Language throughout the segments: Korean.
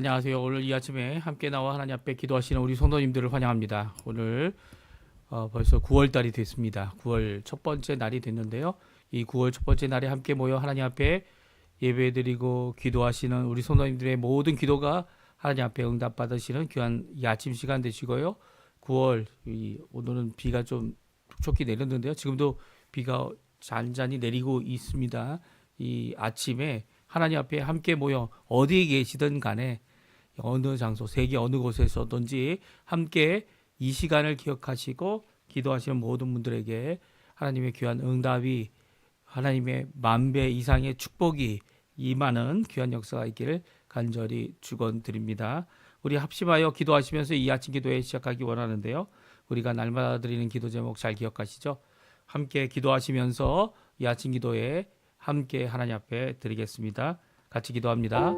안녕하세요. 오늘 이 아침에 함께 나와 하나님 앞에 기도하시는 우리 성도님들을 환영합니다. 오늘 벌써 9월 달이 됐습니다. 9월 첫 번째 날이 됐는데요. 이 9월 첫 번째 날에 함께 모여 하나님 앞에 예배드리고 기도하시는 우리 성도님들의 모든 기도가 하나님 앞에 응답받으시는 귀한 이 아침 시간 되시고요. 9월 오늘은 비가 좀 촉촉히 내렸는데요. 지금도 비가 잔잔히 내리고 있습니다. 이 아침에 하나님 앞에 함께 모여 어디에 계시든 간에 어느 장소, 세계 어느 곳에서든지 함께 이 시간을 기억하시고 기도하시는 모든 분들에게 하나님의 귀한 응답이, 하나님의 만배 이상의 축복이 임하는 귀한 역사가 있기를 간절히 축원드립니다. 우리 합심하여 기도하시면서 이 아침 기도회 시작하기 원하는데요. 우리가 날마다 드리는 기도 제목 잘 기억하시죠? 함께 기도하시면서 이 아침 기도에 함께 하나님 앞에 드리겠습니다. 같이 기도합니다.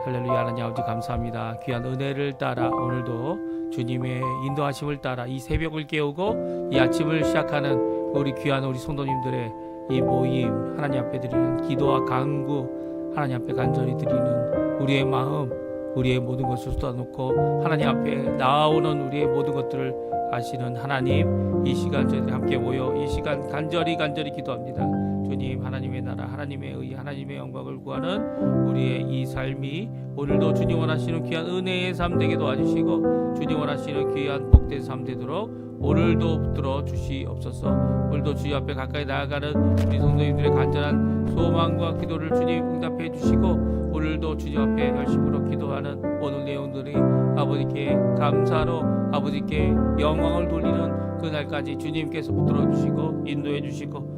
할렐루야. 하나님 아버지 감사합니다. 귀한 은혜를 따라 오늘도 주님의 인도하심을 따라 이 새벽을 깨우고 이 아침을 시작하는 우리 귀한 우리 성도님들의 이 모임, 하나님 앞에 드리는 기도와 간구, 하나님 앞에 간절히 드리는 우리의 마음, 우리의 모든 것을 쏟아놓고 하나님 앞에 나아오는 우리의 모든 것들을 아시는 하나님, 이 시간 저희들이 함께 모여 이 시간 간절히 기도합니다. 주님, 하나님의 나라, 하나님의 의, 하나님의 영광을 구하는 우리의 이 삶이 오늘도 주님 원하시는 귀한 은혜의 삶 되게 도와주시고 주님 원하시는 귀한 복된 삶 되도록 오늘도 붙들어 주시옵소서. 오늘도 주님 앞에 가까이 나아가는 우리 성도님들의 간절한 소망과 기도를 주님 응답해 주시고 오늘도 주님 앞에 열심으로 기도하는 오늘 내용들이 아버지께 감사로 아버지께 영광을 돌리는 그날까지 주님께서 붙들어 주시고 인도해 주시고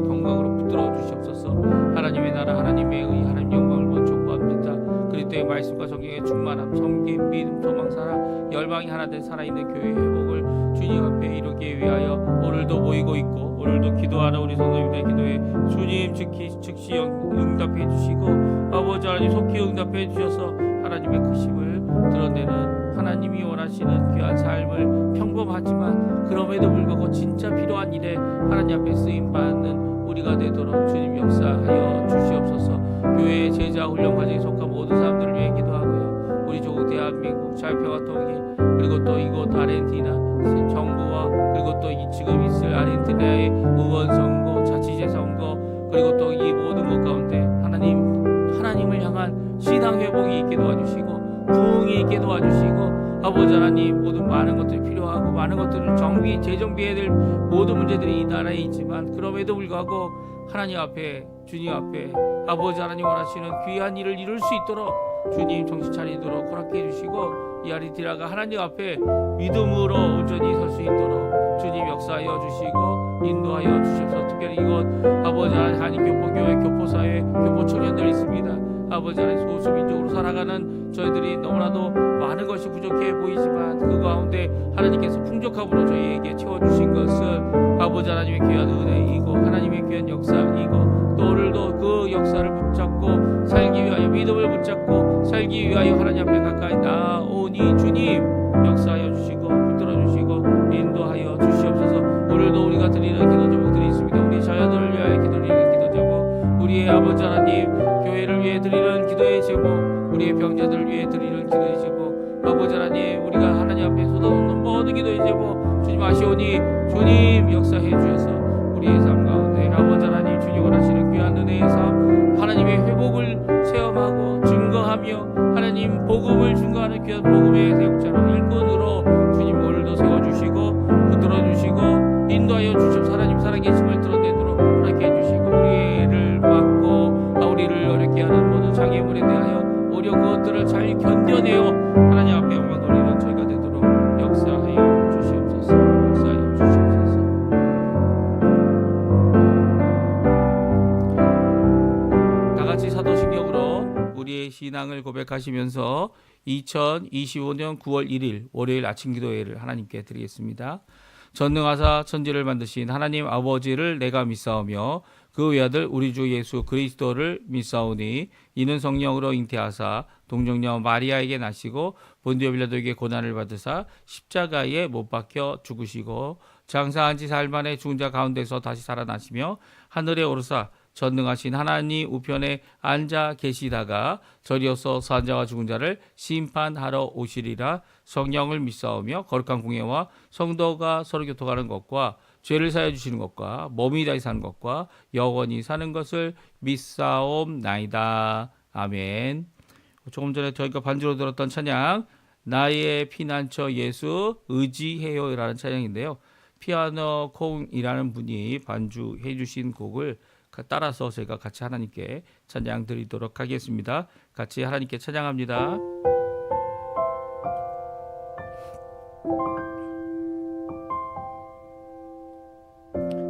건강으로 붙들어 주시옵소서. 하나님의 나라, 하나님의 의, 하나님 영광을 먼저 구합니다. 그리스도의 말씀과 성경의 충만함, 섬김, 믿음, 소망, 사랑, 열방이 하나 된 살아있는 교회의 회복을 주님 앞에 이루기 위하여 오늘도 모이고 있고 오늘도 기도하는 우리 성도님들의 기도에 주님 즉시 응답해 주시고 아버지 하나님 속히 응답해 주셔서 하나님의 크심을 드러내는 하나님이 원하시는 귀한 삶을 평범하지만 그럼에도 불구하고 진짜 필요한 일에 하나님 앞에 쓰임받는 우리가 되도록 주님 역사하여 주시옵소서. 교회의 제자 훈련 과정에 속한 모든 사람들을 위해 기도하고요. 우리 조국 대한민국 자유평화 통일 그리고 또 이곳 아르헨티나 정부와 그리고 또 지금 있을 아르헨티나의 의원 선거, 자치제 선거 그리고 또 이 모든 것 가운데 하나님을 향한 신앙 회복이 있게 도와주시고 부흥이 있게 도와주시고 아버지 하나님 모든 많은 것들이 필요하고 많은 것들을 재정비해야 될 모든 문제들이 이 나라에 있지만 그럼에도 불구하고 하나님 앞에 주님 앞에 아버지 하나님 원하시는 귀한 일을 이룰 수 있도록 주님 정신 차리도록 허락해 주시고 이 아르헨티나가 하나님 앞에 믿음으로 온전히 설 수 있도록 주님 역사하여 주시고 인도하여 주셔서 특별히 이곳 아버지 하나님 교포교회 교포사회 교포청년들 있습니다. 아버지 하나님 소수민족으로 살아가는 저희들이 너무나도 많은 것이 부족해 보이지만 그 가운데 하나님께서 풍족함으로 저희에게 채워주신 것은 아버지 하나님의 귀한 은혜이고 하나님의 귀한 역사이고 또 오늘도 그 역사를 붙잡고 살기 위하여 믿음을 붙잡고 살기 위하여 하나님 앞에 가까이 나오니 주님 역사하여 주시고 붙들어 주시고 인도하여 주시옵소서. 오늘도 우리가 드리는 기도 제목들이 있습니다. 우리 자녀들을 위하여 기도드리는 기도 제목, 우리의 아버지 하나님 교회를 위해 드리는 기도의 제목, 우리의 병자들을 위해 드리는 기도의 제목, 아버지 하나님 우리가 하나님 앞에 쏟아놓는 모든 기도의 제목 주님 아시오니 주님 역사해 주셔서 우리의 삶 가운데 아버지 하나님 주님 원하시는 귀한 은혜의 삶 하나님의 회복을 체험하고 증거하며 하나님 복음을 증거하는 귀한 복음의 사역자로 일꾼으로 주님 오늘도 세워주시고 붙들어주시고 인도하여 주시옵소서. 하나님 살아계심을 드러내도록 허락해 주시고 우리를 막고 우리를 어렵게 하는 모든 장애물에 대하여 오히려 그것들을 잘 견뎌내어 하나님 앞에 영광 돌리는 저희가 되도록 역사하여 주시옵소서. 역사하여 주시옵소서. 다 같이 사도신경으로 우리의 신앙을 고백하시면서 2025년 9월 1일 월요일 아침 기도회를 하나님께 드리겠습니다. 전능하사 천지를 만드신 하나님 아버지를 내가 믿사오며 그 외아들 우리 주 예수 그리스도를 믿사오니 이는 성령으로 잉태하사 동정녀 마리아에게 나시고 본디오 빌라도에게 고난을 받으사 십자가에 못 박혀 죽으시고 장사한 지 사흘 만에 죽은 자 가운데서 다시 살아나시며 하늘에 오르사 전능하신 하나님 우편에 앉아 계시다가 저리어서 산자와 죽은 자를 심판하러 오시리라. 성령을 믿사오며 거룩한 공예와 성도가 서로 교통하는 것과 죄를 사여 주시는 것과 몸이 다시 사는 것과 영원히 사는 것을 믿사옵나이다. 아멘. 조금 전에 저희가 반주로 들었던 찬양 나의 피난처 예수 의지해요 라는 찬양인데요. 피아노 콩이라는 분이 반주해 주신 곡을 따라서 제가 같이 하나님께 찬양 드리도록 하겠습니다. 같이 하나님께 찬양합니다.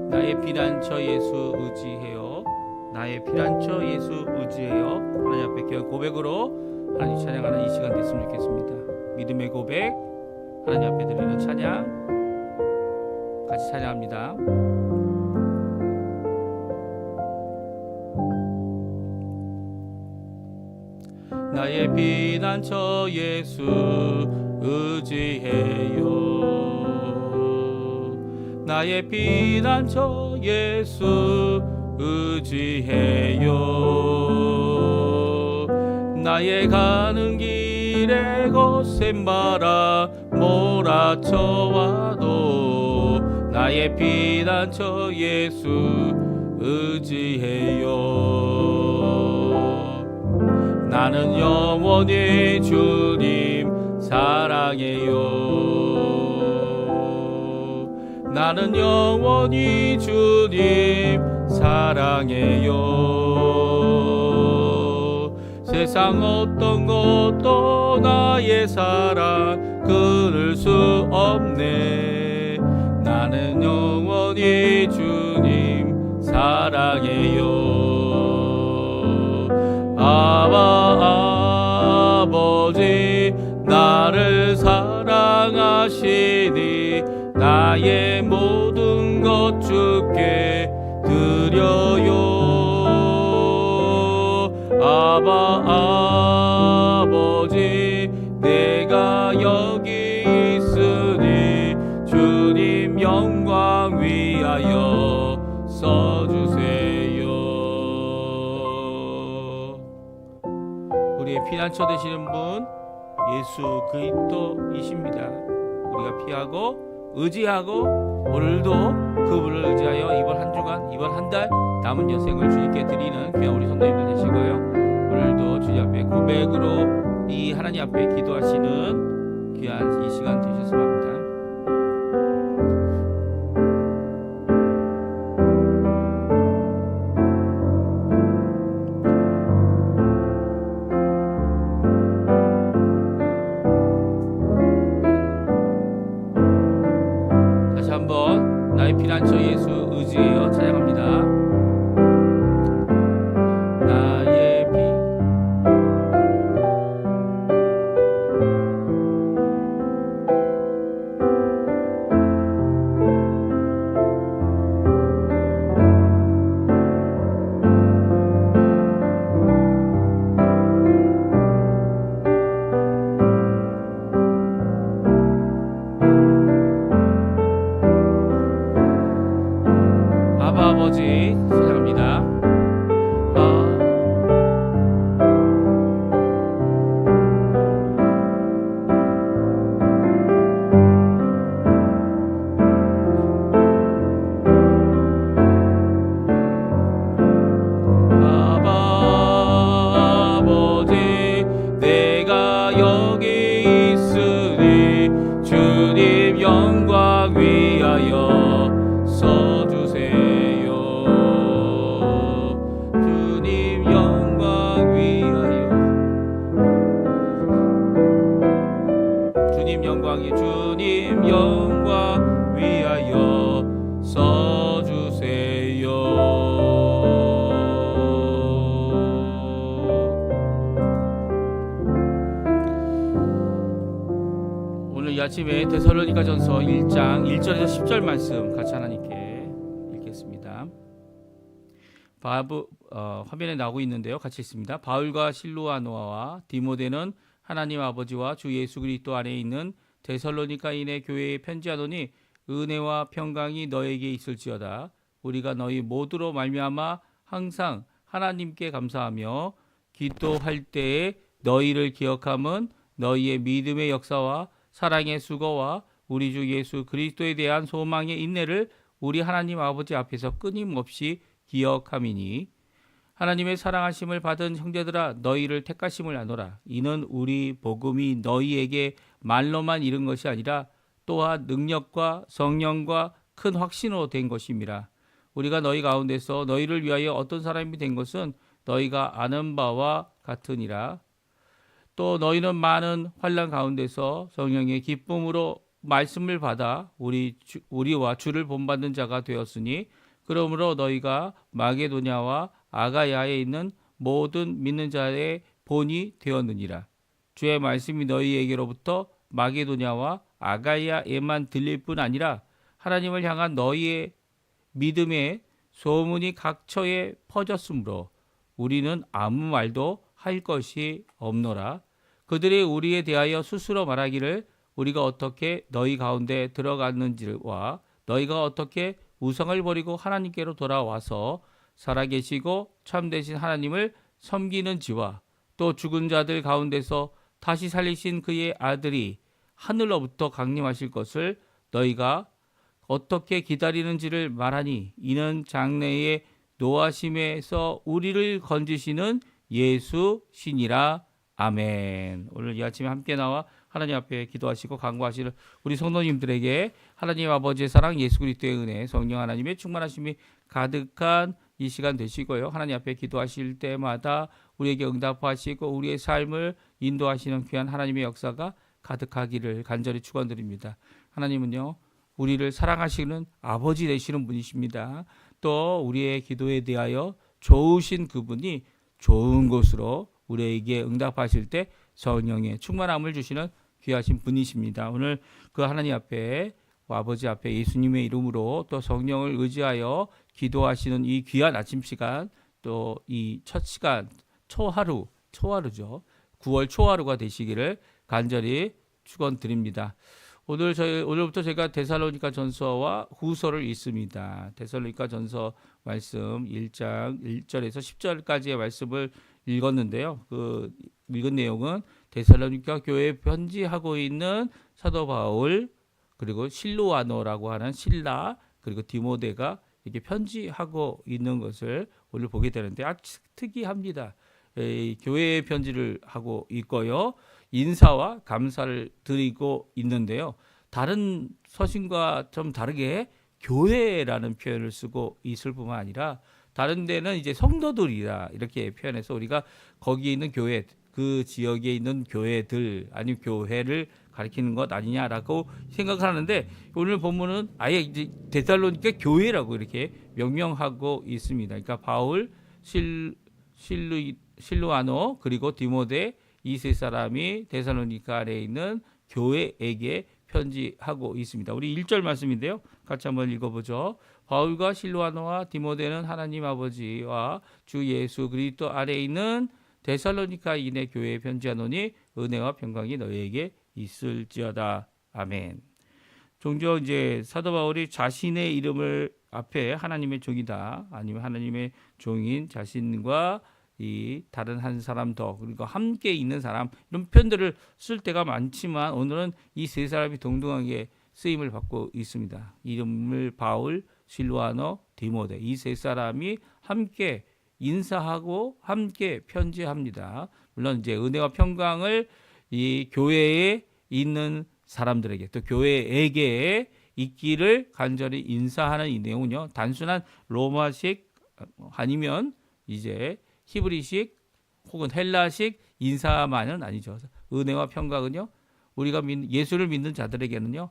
나의 피난처 예수 의지해요. 나의 피난처 예수 의지해요. 하나님 앞에 귀한 고백으로 하나님 찬양하는 이 시간 됐으면 좋겠습니다. 믿음의 고백, 하나님 앞에 드리는 찬양 같이 찬양합니다. 나의 피난처 예수 의지해요. 나의 피난처 예수 의지해요. 나의 가는 길에 거센 바람 몰아쳐와도 나의 피난처 예수 의지해요. 나는 영원히 주님 사랑해요. 나는 영원히 주님 사랑해요. 세상 어떤 것도 나의 사랑 끊을 수 없네. 나는 영원히 주님 사랑해요. 아버지 나를 사랑하시니 나의 모든 것 주께 드려요. 아버지 내가 여기 있으니 주님 영광 위하여 써주세요. 우리의 피난처 되시는 분 예수 그리스도이십니다. 우리가 피하고 의지하고 오늘도 그분을 의지하여 이번 한 주간, 이번 한 달 남은 여생을 주님께 드리는 귀한 우리 성도님들 되시고요. 오늘도 주님 앞에 고백으로 이 하나님 앞에 기도하시는 귀한 이 시간 되셨으면 합니다. 다시 한번 나의 피난처 예수 의지하여 찬양합니다. 아버지 찬양합니다. 아버지 내가 여기 있으니 주님 영광 위하여 써주세요. 주님 영광 위하여 주님 영광이 주님 영광 위하여 써주세요. 오늘 이 아침에 데살로니가전서 1장 1절에서 10절 말씀 같이 하나님께 읽겠습니다. 화면에 나오고 있는데요. 같이 읽습니다. 바울과 실로아노아와 디모데는 하나님 아버지와 주 예수 그리스도 안에 있는 데살로니가인의 교회에 편지하노니 은혜와 평강이 너에게 있을지어다. 우리가 너희 모두로 말미암아 항상 하나님께 감사하며 기도할 때에 너희를 기억함은 너희의 믿음의 역사와 사랑의 수고와 우리 주 예수 그리스도에 대한 소망의 인내를 우리 하나님 아버지 앞에서 끊임없이 기억함이니 하나님의 사랑하심을 받은 형제들아 너희를 택하심을 아노라. 이는 우리 복음이 너희에게 말로만 이른 것이 아니라 또한 능력과 성령과 큰 확신으로 된 것임이라. 우리가 너희 가운데서 너희를 위하여 어떤 사람이 된 것은 너희가 아는 바와 같으니라. 또 너희는 많은 환난 가운데서 성령의 기쁨으로 말씀을 받아 우리와 주를 본받는 자가 되었으니 그러므로 너희가 마게도냐와 아가야에 있는 모든 믿는 자의 본이 되었느니라. 주의 말씀이 너희에게로부터 마게도냐와 아가야에만 들릴 뿐 아니라 하나님을 향한 너희의 믿음의 소문이 각처에 퍼졌으므로 우리는 아무 말도 할 것이 없노라. 그들이 우리에 대하여 스스로 말하기를 우리가 어떻게 너희 가운데 들어갔는지와 너희가 어떻게 우상을 버리고 하나님께로 돌아와서 살아계시고 참되신 하나님을 섬기는지와 또 죽은 자들 가운데서 다시 살리신 그의 아들이 하늘로부터 강림하실 것을 너희가 어떻게 기다리는지를 말하니 이는 장래의 노하심에서 우리를 건지시는 예수시니라. 아멘. 오늘 이 아침에 함께 나와 하나님 앞에 기도하시고 간구하시는 우리 성도님들에게 하나님 아버지의 사랑, 예수 그리스도의 은혜, 성령 하나님의 충만하심이 가득한 이 시간 되시고요. 하나님 앞에 기도하실 때마다 우리에게 응답하시고 우리의 삶을 인도하시는 귀한 하나님의 역사가 가득하기를 간절히 축원드립니다. 하나님은요, 우리를 사랑하시는 아버지 되시는 분이십니다. 또 우리의 기도에 대하여 좋으신 그분이 좋은 곳으로 우리에게 응답하실 때 성령의 충만함을 주시는 귀하신 분이십니다. 오늘 그 하나님 앞에 아버지 앞에 예수님의 이름으로 또 성령을 의지하여 기도하시는 이 귀한 아침 시간 또 이 첫 시간 초하루죠. 9월 초하루가 되시기를 간절히 축원드립니다. 오늘부터 제가 데살로니가 전서와 후서를 읽습니다. 데살로니가 전서 말씀 1장 1절에서 10절까지의 말씀을 읽었는데요. 그 읽은 내용은 데살로니가 교회에 편지하고 있는 사도 바울 그리고 실로아노라고 하는 실라 그리고 디모데가 이렇게 편지하고 있는 것을 오늘 보게 되는데 아주 특이합니다. 교회에 편지를 하고 있고요. 인사와 감사를 드리고 있는데요. 다른 서신과 좀 다르게 교회라는 표현을 쓰고 있을 뿐만 아니라 다른 데는 이제 성도들이라 이렇게 표현해서 우리가 거기에 있는 교회, 그 지역에 있는 교회들 아니면 교회를 가리키는 것 아니냐라고 생각하는데 오늘 본문은 아예 이제 데살로니가 교회라고 이렇게 명명하고 있습니다. 그러니까 바울, 실루아노 그리고 디모데 이 세 사람이 데살로니가 안에 있는 교회에게 편지하고 있습니다. 우리 1절 말씀인데요. 같이 한번 읽어보죠. 바울과 실루아노와 디모데는 하나님 아버지와 주 예수 그리스도 안에 있는 데살로니가인의 교회에 편지하노니 은혜와 평강이 너희에게 있을지어다. 아멘. 종종 이제 사도 바울이 자신의 이름을 앞에 하나님의 종이다 아니면 하나님의 종인 자신과 이 다른 한 사람 더 그리고 함께 있는 사람 이런 표현들을 쓸 때가 많지만 오늘은 이 세 사람이 동등하게 쓰임을 받고 있습니다. 이름을 바울, 실루아노, 디모데 이 세 사람이 함께 인사하고 함께 편지합니다. 물론 이제 은혜와 평강을 이 교회에 있는 사람들에게 또 교회에게 있기를 간절히 인사하는 이 내용은요. 단순한 로마식 아니면 이제 히브리식 혹은 헬라식 인사만은 아니죠. 은혜와 평강은요. 우리가 예수를 믿는 자들에게는요.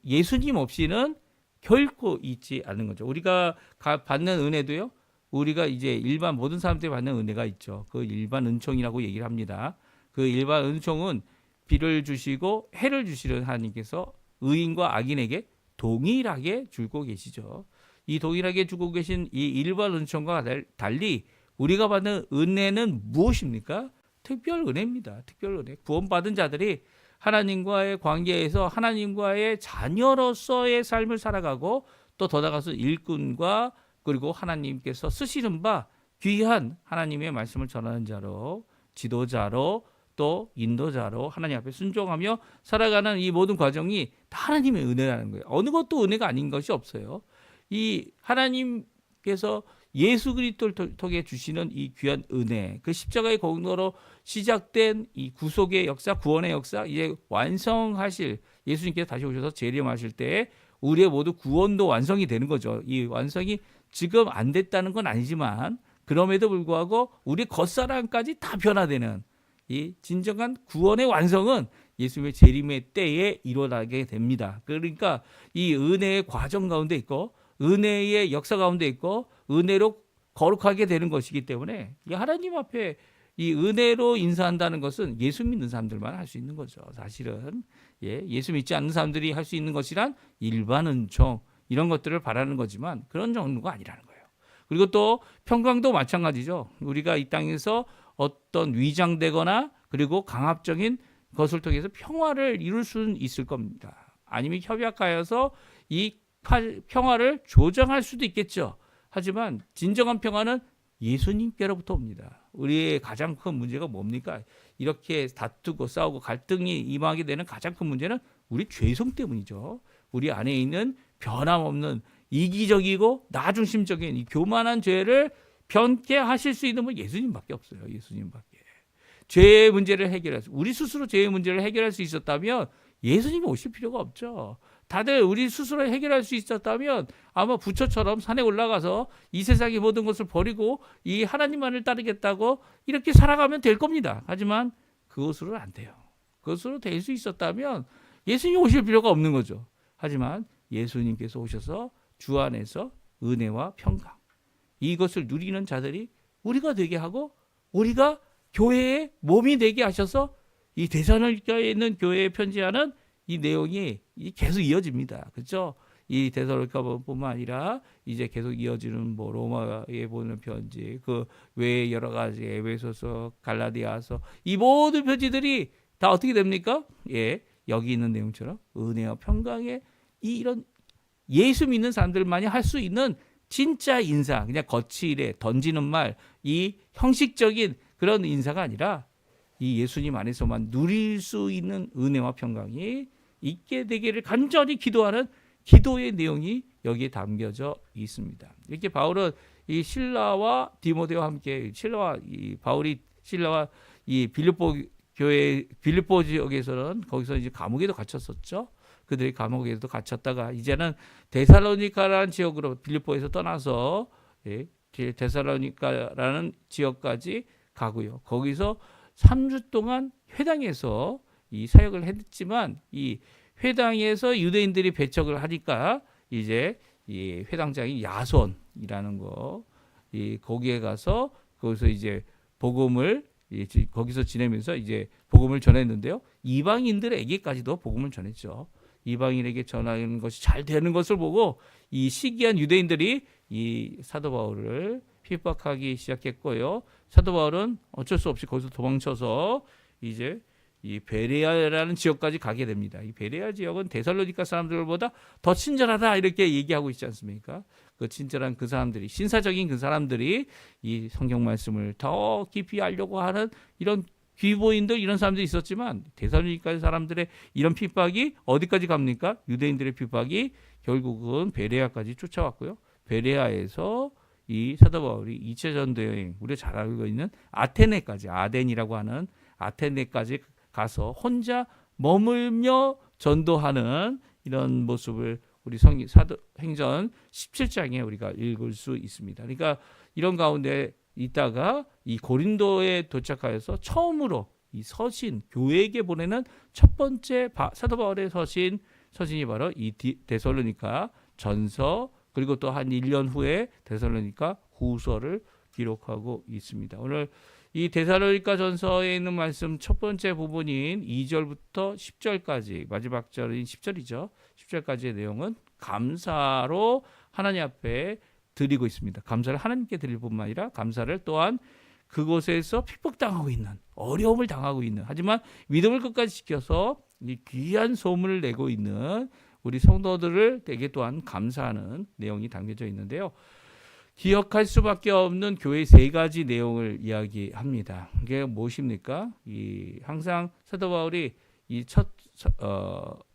예수님 없이는 결코 있지 않는 거죠. 우리가 받는 은혜도요. 우리가 이제 일반 모든 사람들이 받는 은혜가 있죠. 그 일반 은총이라고 얘기를 합니다. 그 일반 은총은 비를 주시고 해를 주시는 하나님께서 의인과 악인에게 동일하게 주고 계시죠. 이 동일하게 주고 계신 이 일반 은총과 달리 우리가 받는 은혜는 무엇입니까? 특별 은혜입니다. 특별 은혜. 구원받은 자들이 하나님과의 관계에서 하나님과의 자녀로서의 삶을 살아가고 또 더 나아가서 일꾼과 그리고 하나님께서 쓰시는 바 귀한 하나님의 말씀을 전하는 자로, 지도자로, 또 인도자로 하나님 앞에 순종하며 살아가는 이 모든 과정이 다 하나님의 은혜라는 거예요. 어느 것도 은혜가 아닌 것이 없어요. 이 하나님께서 예수 그리스도를 통해 주시는 이 귀한 은혜, 그 십자가의 공로로 시작된 이 구속의 역사, 구원의 역사, 이제 완성하실, 예수님께서 다시 오셔서 재림하실 때 우리의 모두 구원도 완성이 되는 거죠. 이 완성이 지금 안 됐다는 건 아니지만 그럼에도 불구하고 우리 겉사람까지 다 변화되는 이 진정한 구원의 완성은 예수님의 재림의 때에 일어나게 됩니다. 그러니까 이 은혜의 과정 가운데 있고 은혜의 역사 가운데 있고 은혜로 거룩하게 되는 것이기 때문에 이 하나님 앞에 이 은혜로 인사한다는 것은 예수 믿는 사람들만 할 수 있는 거죠. 사실은 예수 믿지 않는 사람들이 할 수 있는 것이란 일반 은총 이런 것들을 바라는 거지만 그런 정도가 아니라는 거예요. 그리고 또 평강도 마찬가지죠. 우리가 이 땅에서 어떤 위장되거나 그리고 강압적인 것을 통해서 평화를 이룰 수는 있을 겁니다. 아니면 협약하여서 이 평화를 조정할 수도 있겠죠. 하지만 진정한 평화는 예수님께로부터 옵니다. 우리의 가장 큰 문제가 뭡니까? 이렇게 다투고 싸우고 갈등이 임하게 되는 가장 큰 문제는 우리 죄성 때문이죠. 우리 안에 있는 변함없는 이기적이고 나중심적인 이 교만한 죄를 변케 하실 수 있는 분 예수님밖에 없어요. 예수님밖에. 죄의 문제를 해결할 수, 우리 스스로 죄의 문제를 해결할 수 있었다면 예수님이 오실 필요가 없죠. 다들 우리 스스로 해결할 수 있었다면 아마 부처처럼 산에 올라가서 이 세상의 모든 것을 버리고 이 하나님만을 따르겠다고 이렇게 살아가면 될 겁니다. 하지만 그것으로는 안 돼요. 그것으로 될 수 있었다면 예수님이 오실 필요가 없는 거죠. 하지만 예수님께서 오셔서 주 안에서 은혜와 평강 이것을 누리는 자들이 우리가 되게 하고 우리가 교회의 몸이 되게 하셔서 이 데살로니가에 있는 교회에 편지하는 이 내용이 계속 이어집니다. 그렇죠? 이 데살로니가뿐만 아니라 이제 계속 이어지는 뭐 로마에 보는 편지, 그 외에 여러 가지 에베소서, 갈라디아서 이 모든 편지들이 다 어떻게 됩니까? 여기 있는 내용처럼 은혜와 평강의 이런 예수 믿는 사람들만이 할 수 있는 진짜 인사, 그냥 거칠에 던지는 말, 이 형식적인 그런 인사가 아니라 이 예수님 안에서만 누릴 수 있는 은혜와 평강이 있게 되기를 간절히 기도하는 기도의 내용이 여기에 담겨져 있습니다. 이렇게 바울은 이 실라와 디모데와 함께 바울이 실라와 이 빌립보 교회 빌립보 지역에서는 거기서 이제 감옥에도 갇혔었죠. 그들이 감옥에도 갇혔다가 이제는 데살로니가라는 지역으로 빌립보에서 떠나서 데살로니가라는 지역까지 가고요. 거기서 3주 동안 회당에서 이 사역을 했지만 이 회당에서 유대인들이 배척을 하니까 이제 이 회당장이 야손이라는 거, 거기에 가서 거기서 이제 복음을 거기서 지내면서 이제 복음을 전했는데요. 이방인들에게까지도 복음을 전했죠. 이방인에게 전하는 것이 잘 되는 것을 보고 이 시기한 유대인들이 이 사도 바울을 핍박하기 시작했고요. 사도 바울은 어쩔 수 없이 거기서 도망쳐서 이제 이 베레아라는 지역까지 가게 됩니다. 이 베레아 지역은 데살로니가 사람들보다 더 친절하다 이렇게 얘기하고 있지 않습니까? 그 친절한 그 사람들이 신사적인 그 사람들이 이 성경 말씀을 더 깊이 알려고 하는 이런 귀보인들 이런 사람들이 있었지만 데살로니가 사람들의 이런 핍박이 어디까지 갑니까? 유대인들의 핍박이 결국은 베레아까지 쫓아왔고요. 베레아에서 이 사도 바울이 2차 전도 여행 우리가 잘 알고 있는 아테네까지 아덴이라고 하는 아테네까지 가서 혼자 머물며 전도하는 이런 모습을 우리 사도행전 17장에 우리가 읽을 수 있습니다. 그러니까 이런 가운데 있다가 이 고린도에 도착하여서 처음으로 이 서신 교회에게 보내는 첫 번째 사도 바울의 서신이 바로 이 데살로니가 전서 그리고 또 한 1년 후에 데살로니가 후서를 기록하고 있습니다. 오늘 이 데살로니가 전서에 있는 말씀 첫 번째 부분인 2절부터 10절까지 마지막 절인 10절이죠. 10절까지의 내용은 감사로 하나님 앞에 드리고 있습니다. 감사를 하나님께 드릴 뿐만 아니라 감사를 또한 그곳에서 핍박당하고 있는 어려움을 당하고 있는 하지만 믿음을 끝까지 지켜서 이 귀한 소문을 내고 있는 우리 성도들을 되게 또한 감사하는 내용이 담겨져 있는데요. 기억할 수밖에 없는 교회 세 가지 내용을 이야기합니다. 이게 무엇입니까? 항상 사도 바울이 이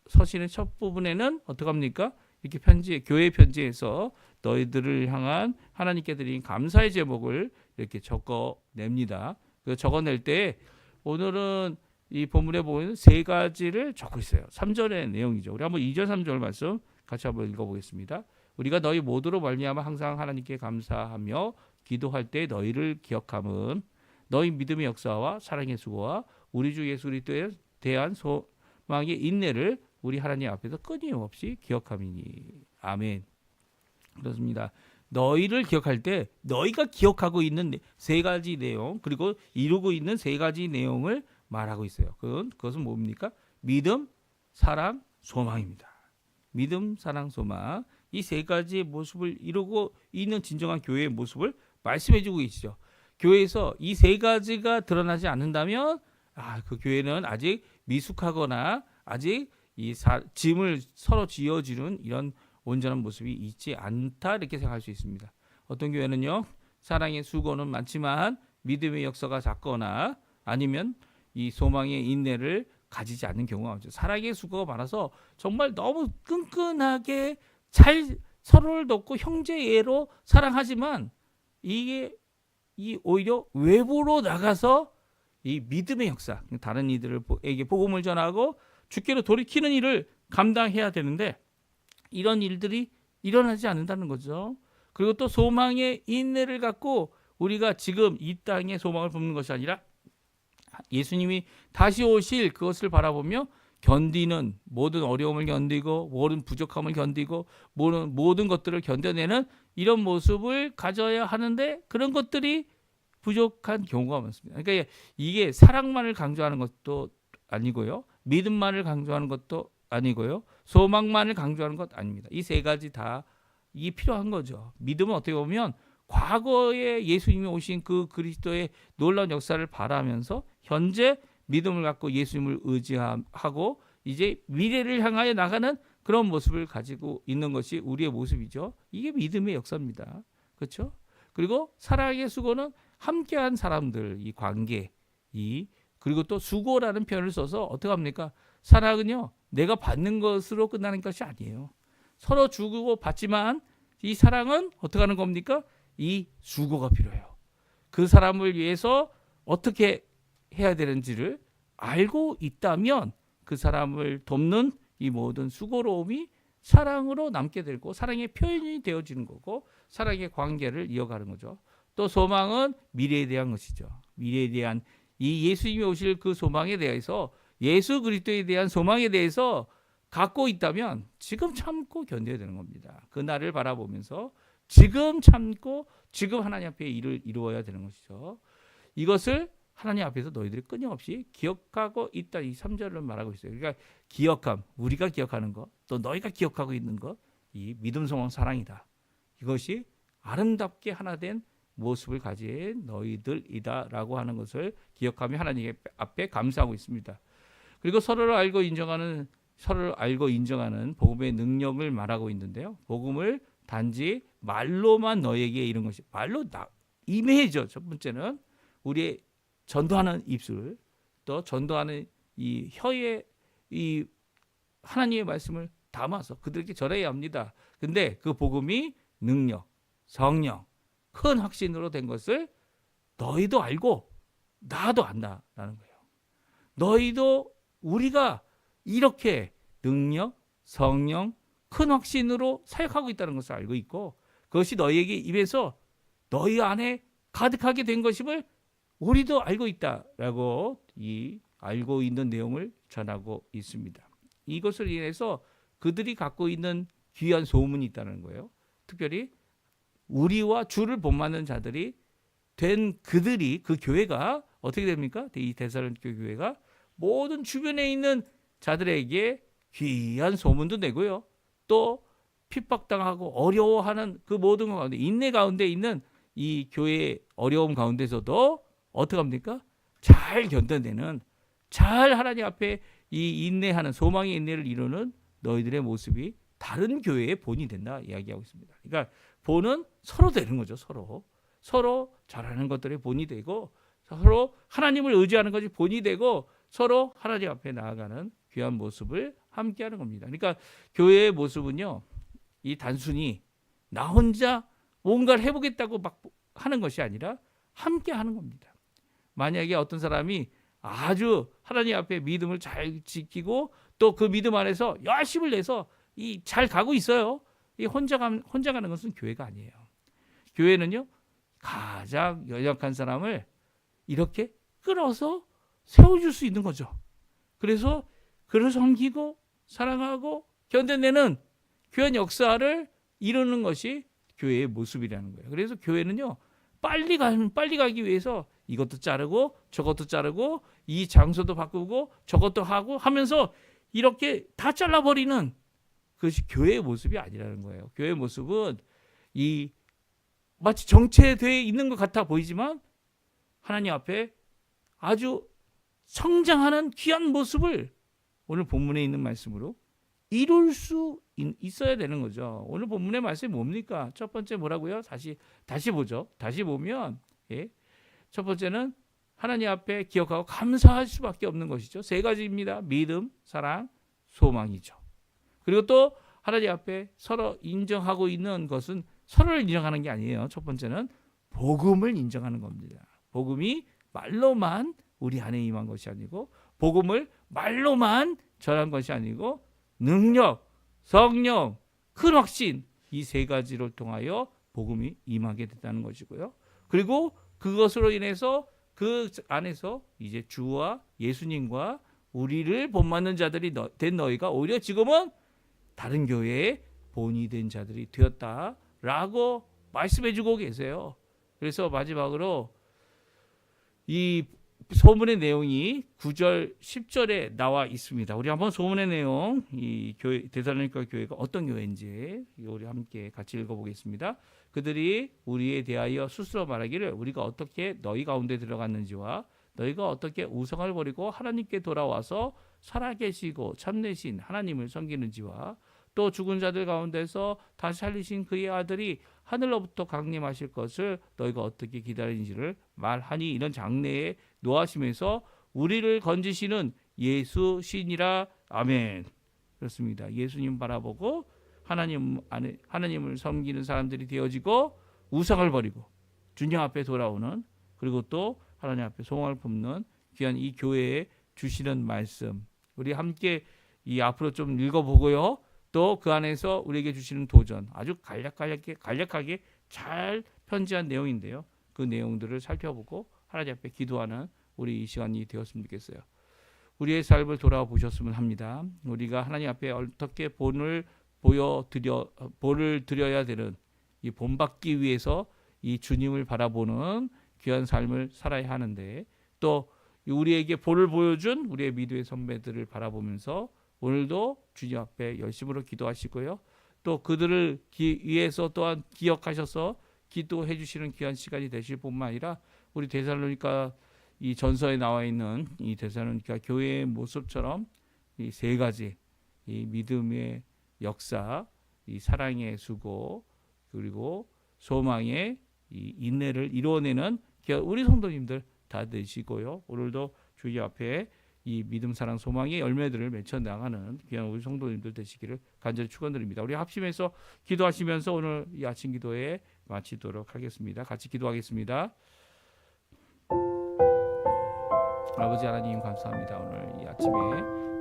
서신의 첫 부분에는 어떻게 합니까? 이렇게 교회 편지에서 너희들을 향한 하나님께 드린 감사의 제목을 이렇게 적어냅니다. 그 적어낼 때 오늘은 이 본문에 보면 세 가지를 적고 있어요. 3절의 내용이죠. 우리 한번 2절 3절 말씀 같이 한번 읽어보겠습니다. 우리가 너희 모두로 말미암아 항상 하나님께 감사하며 기도할 때 너희를 기억함은 너희 믿음의 역사와 사랑의 수고와 우리 주 예수 그리스도에 대한 소망의 인내를 우리 하나님 앞에서 끊임없이 기억함이니. 아멘. 그렇습니다. 너희를 기억할 때 너희가 기억하고 있는 세 가지 내용 그리고 이루고 있는 세 가지 내용을 말하고 있어요. 그것은 뭡니까? 믿음, 사랑, 소망입니다. 믿음, 사랑, 소망. 이 세 가지의 모습을 이루고 있는 진정한 교회의 모습을 말씀해주고 계시죠. 교회에서 이 세 가지가 드러나지 않는다면 그 교회는 아직 미숙하거나 아직 짐을 서로 지어주는 이런 온전한 모습이 있지 않다 이렇게 생각할 수 있습니다. 어떤 교회는요, 사랑의 수고는 많지만 믿음의 역사가 작거나 아니면 이 소망의 인내를 가지지 않는 경우가 많죠. 사랑의 수고가 많아서 정말 너무 끈끈하게 잘 서로를 돕고 형제애로 사랑하지만 이게 오히려 외부로 나가서 이 믿음의 역사, 다른 이들에게 복음을 전하고 주께로 돌이키는 일을 감당해야 되는데 이런 일들이 일어나지 않는다는 거죠. 그리고 또 소망의 인내를 갖고 우리가 지금 이 땅에 소망을 품는 것이 아니라 예수님이 다시 오실 그것을 바라보며 견디는 모든 어려움을 견디고 모든 부족함을 견디고 모든 것들을 견뎌내는 이런 모습을 가져야 하는데 그런 것들이 부족한 경우가 많습니다. 그러니까 이게 사랑만을 강조하는 것도 아니고요. 믿음만을 강조하는 것도 아니고요. 소망만을 강조하는 것 아닙니다. 이 세 가지 다 이게 필요한 거죠. 믿음은 어떻게 보면 과거에 예수님이 오신 그 그리스도의 놀라운 역사를 바라면서 현재 믿음을 갖고 예수님을 의지하고 이제 미래를 향하여 나가는 그런 모습을 가지고 있는 것이 우리의 모습이죠. 이게 믿음의 역사입니다. 그렇죠? 그리고 사랑의 수고는 함께한 사람들, 이 관계, 그리고 또 수고라는 표현을 써서 어떻게 합니까? 사랑은요, 내가 받는 것으로 끝나는 것이 아니에요. 서로 주고 받지만 이 사랑은 어떻게 하는 겁니까? 이 수고가 필요해요. 그 사람을 위해서 어떻게 해야 되는지를 알고 있다면 그 사람을 돕는 이 모든 수고로움이 사랑으로 남게 되고 사랑의 표현이 되어지는 거고 사랑의 관계를 이어가는 거죠. 또 소망은 미래에 대한 것이죠. 미래에 대한 이 예수님이 오실 그 소망에 대해서 예수 그리스도에 대한 소망에 대해서 갖고 있다면 지금 참고 견뎌야 되는 겁니다. 그 날을 바라보면서 지금 참고 지금 하나님 앞에 일을 이루어야 되는 것이죠. 이것을 하나님 앞에서 너희들이 끊임없이 기억하고 있다. 이 3절을 말하고 있어요. 그러니까 기억함, 우리가 기억하는 것, 또 너희가 기억하고 있는 것, 이 믿음, 소망, 사랑이다. 이것이 아름답게 하나 된 모습을 가진 너희들이다라고 하는 것을 기억하며 하나님 앞에 감사하고 있습니다. 그리고 서로를 알고 인정하는 복음의 능력을 말하고 있는데요. 복음을 단지 말로만 너에게 이런 것이 말로 임해죠. 첫 번째는 우리의 전도하는 입술, 또 전도하는 이 혀에 이 하나님의 말씀을 담아서 그들에게 전해야 합니다. 근데 그 복음이 능력, 성령, 큰 확신으로 된 것을 너희도 알고 나도 안다라는 거예요. 너희도 우리가 이렇게 능력, 성령, 큰 확신으로 사역하고 있다는 것을 알고 있고 그것이 너희에게 입에서 너희 안에 가득하게 된 것임을 우리도 알고 있다라고 이 알고 있는 내용을 전하고 있습니다. 이것을 인해서 그들이 갖고 있는 귀한 소문이 있다는 거예요. 특별히 우리와 주를 본받는 자들이 된 그들이 그 교회가 어떻게 됩니까? 이 데살로니가 교회가 모든 주변에 있는 자들에게 귀한 소문도 내고요. 또 핍박당하고 어려워하는 그 모든 가운데 인내 가운데 있는 이 교회의 어려움 가운데서도 어떻게 합니까? 잘 견뎌내는 잘 하나님 앞에 이 인내하는 소망의 인내를 이루는 너희들의 모습이 다른 교회의 본이 된다 이야기하고 있습니다. 그러니까 본은 서로 되는 거죠. 서로 잘하는 것들이 본이 되고, 서로 하나님을 의지하는 것이 본이 되고, 서로 하나님 앞에 나아가는 귀한 모습을 함께하는 겁니다. 그러니까 교회의 모습은요, 이 단순히 나 혼자 뭔가를 해보겠다고 막 하는 것이 아니라 함께하는 겁니다. 만약에 어떤 사람이 아주 하나님 앞에 믿음을 잘 지키고 또 그 믿음 안에서 열심을 내서 잘 가고 있어요. 이 혼자 가는 것은 교회가 아니에요. 교회는요, 가장 연약한 사람을 이렇게 끌어서 세워줄 수 있는 거죠. 그래서 그를 섬기고 사랑하고 견뎌내는 귀한 역사를 이루는 것이 교회의 모습이라는 거예요. 그래서 교회는요, 빨리 가기 위해서 이것도 자르고 저것도 자르고 이 장소도 바꾸고 저것도 하고 하면서 이렇게 다 잘라버리는 그것이 교회의 모습이 아니라는 거예요. 교회의 모습은 마치 정체되어 있는 것 같아 보이지만 하나님 앞에 아주 성장하는 귀한 모습을 오늘 본문에 있는 말씀으로 이룰 수 있어야 되는 거죠. 오늘 본문의 말씀이 뭡니까? 첫 번째 뭐라고요? 다시 보죠. 다시 보면 첫 번째는 하나님 앞에 기억하고 감사할 수밖에 없는 것이죠. 세 가지입니다. 믿음, 사랑, 소망이죠. 그리고 또 하나님 앞에 서로 인정하고 있는 것은 서로를 인정하는 게 아니에요. 첫 번째는 복음을 인정하는 겁니다. 복음이 말로만 우리 안에 임한 것이 아니고, 복음을 말로만 전한 것이 아니고, 능력, 성령, 큰 확신, 이 세 가지를 통하여 복음이 임하게 됐다는 것이고요. 그리고 그것으로 인해서 그 안에서 이제 주와 예수님과 우리를 본받는 자들이 된 너희가 오히려 지금은 다른 교회의 본이 된 자들이 되었다라고 말씀해주고 계세요. 그래서 마지막으로 이 소문의 내용이 9절, 10절에 나와 있습니다. 우리 한번 소문의 내용, 이 교회, 데살로니가 교회가 어떤 교회인지 우리 함께 같이 읽어보겠습니다. 그들이 우리에 대하여 스스로 말하기를 우리가 어떻게 너희 가운데 들어갔는지와 너희가 어떻게 우상을 버리고 하나님께 돌아와서 살아계시고 참되신 하나님을 섬기는지와 또 죽은 자들 가운데서 다시 살리신 그의 아들이 하늘로부터 강림하실 것을 너희가 어떻게 기다리는지를 말하니, 이런 장래에 노하시면서 우리를 건지시는 예수 신이라. 아멘. 그렇습니다. 예수님 바라보고 하나님을 섬기는 사람들이 되어지고 우상을 버리고 주님 앞에 돌아오는, 그리고 또 하나님 앞에 소망을 품는 귀한 이 교회에 주시는 말씀, 우리 함께 이 앞으로 좀 읽어보고요. 또 그 안에서 우리에게 주시는 도전, 아주 간략하게 잘 편지한 내용인데요. 그 내용들을 살펴보고 하나님 앞에 기도하는 우리 이 시간이 되었으면 좋겠어요. 우리의 삶을 돌아보셨으면 합니다. 우리가 하나님 앞에 어떻게 본을 드려야 되는, 이 본받기 위해서 이 주님을 바라보는 귀한 삶을 살아야 하는데, 또 우리에게 본을 보여준 우리의 믿음의 선배들을 바라보면서 오늘도 주님 앞에 열심으로 기도하시고요. 또 그들을 위해서 또한 기억하셔서 기도해 주시는 귀한 시간이 되실 뿐만 아니라 우리 데살로니가 이 전서에 나와 있는 이 데살로니가 교회의 모습처럼 이 세 가지, 이 믿음의 역사, 이 사랑의 수고, 그리고 소망의 이 인내를 이루어내는 우리 성도님들 다 되시고요. 오늘도 주님 앞에 이 믿음, 사랑, 소망의 열매들을 맺혀 나가는 귀한 우리 성도님들 되시기를 간절히 축원드립니다. 우리 합심해서 기도하시면서 오늘 이 아침 기도에 마치도록 하겠습니다. 같이 기도하겠습니다. 아버지 하나님 감사합니다. 오늘 이 아침에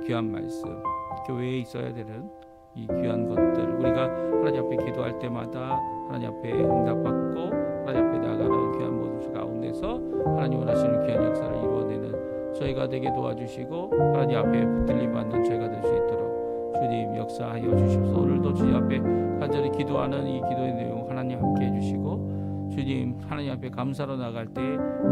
귀한 말씀, 교회에 있어야 되는 이 귀한 것들, 우리가 하나님 앞에 기도할 때마다 하나님 앞에 응답받고 하나님 앞에 나가는 귀한 모습 가운데서 하나님 원하시는 귀한 역사를 이루어내는 저희가 되게 도와주시고 하나님 앞에 붙들림 받는 저희가 될 수 있도록 주님 역사하여 주시옵소서. 오늘도 주님 앞에 간절히 기도하는 이 기도의 내용 하나님 함께 해주시고, 주님 하나님 앞에 감사로 나갈 때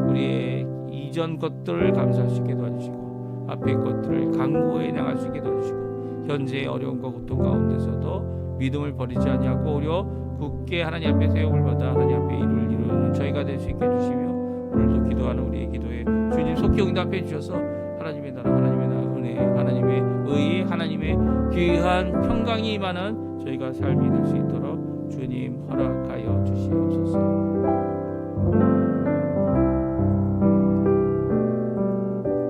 우리의 이전 것들을 감사할 수 있게 도와주시고 앞의 것들을 강구해 나갈 수 있게 도와주시고, 현재의 어려움과 고통 가운데서도 믿음을 버리지 아니하고 오히려 굳게 하나님 앞에 세움을 받아 하나님 앞에 일을 이루는 저희가 될 수 있게 해주시며, 오늘도 기도하는 우리의 기도에 주님 속히 응답해 주셔서 하나님의 나라, 하나님의 은혜, 하나님의 의, 하나님의 귀한 평강이 임하는 저희가 삶이 될 수 있도록 주님 허락하여 주시옵소서.